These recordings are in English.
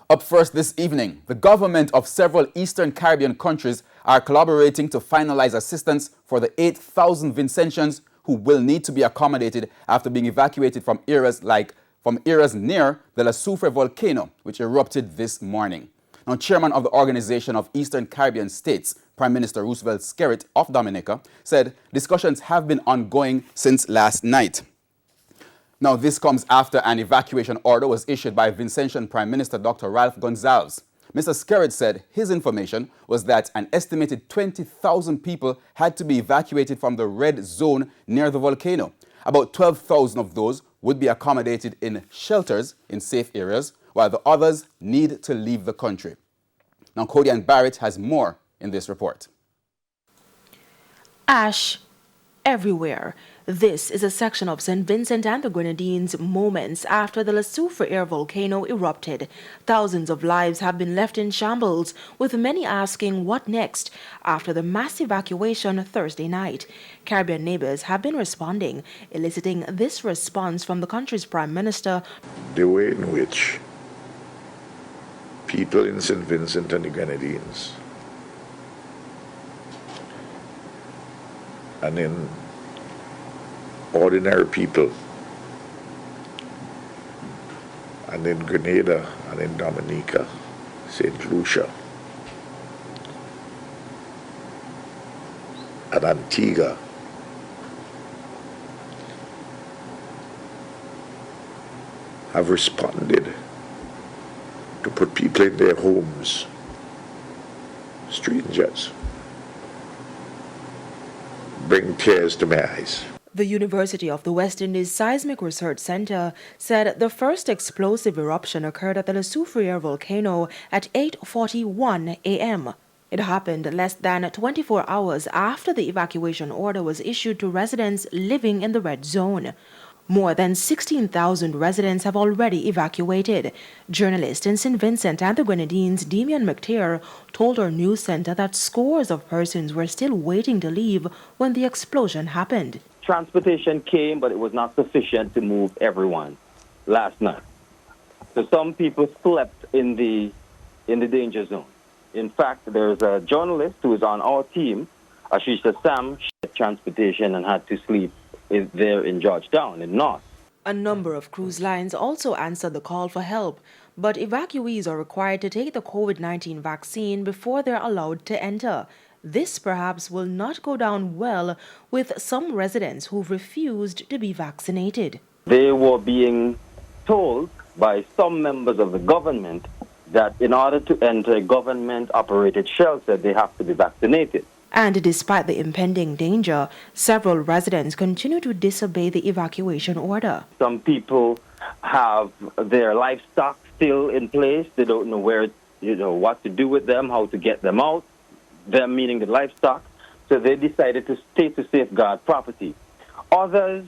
Up first this evening, the government of several Eastern Caribbean countries are collaborating to finalize assistance for the 8,000 Vincentians who will need to be accommodated after being evacuated from areas near the Soufrière volcano, which erupted this morning. Now, chairman of the Organization of Eastern Caribbean States, Prime Minister Roosevelt Skerrit of Dominica, said discussions have been ongoing since last night. Now, this comes after an evacuation order was issued by Vincentian Prime Minister Dr. Ralph Gonsalves. Mr. Skerrit said his information was that an estimated 20,000 people had to be evacuated from the red zone near the volcano. About 12,000 of those would be accommodated in shelters in safe areas, while the others need to leave the country. Now, Cody and Barrett has more in this report. Ash everywhere. This is a section of St. Vincent and the Grenadines moments after the Soufrière volcano erupted. Thousands of lives have been left in shambles, with many asking what next after the mass evacuation Thursday night. Caribbean neighbors have been responding, eliciting this response from the country's Prime Minister. The way in which people in St. Vincent and the Grenadines and in ordinary people and in Grenada and in Dominica, St. Lucia and Antigua have responded to put people in their homes, strangers, bring tears to my eyes. The University of the West Indies Seismic Research Center said the first explosive eruption occurred at the Soufrière volcano at 8:41 a.m. It happened less than 24 hours after the evacuation order was issued to residents living in the red zone. More than 16,000 residents have already evacuated. Journalist in St. Vincent and the Grenadines, Demian McTeer, told our news center that scores of persons were still waiting to leave when the explosion happened. Transportation came, but it was not sufficient to move everyone last night. So some people slept in the danger zone. In fact, there's a journalist who is on our team, Ashisha Sam, transportation and had to sleep there in Georgetown, in North. A number of cruise lines also answered the call for help, but evacuees are required to take the COVID-19 vaccine before they're allowed to enter. This perhaps will not go down well with some residents who've refused to be vaccinated. They were being told by some members of the government that in order to enter a government-operated shelter, they have to be vaccinated. And despite the impending danger, several residents continue to disobey the evacuation order. Some people have their livestock still in place. They don't know what to do with them, how to get them out, them meaning the livestock. So they decided to stay to safeguard property. Others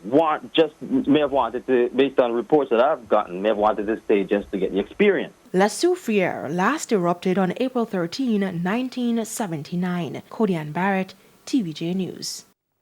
may have wanted to, based on reports that I've gotten, may have wanted to stay just to get the experience. La Soufrière last erupted on April 13, 1979. Cody and Barrett, TVJ News.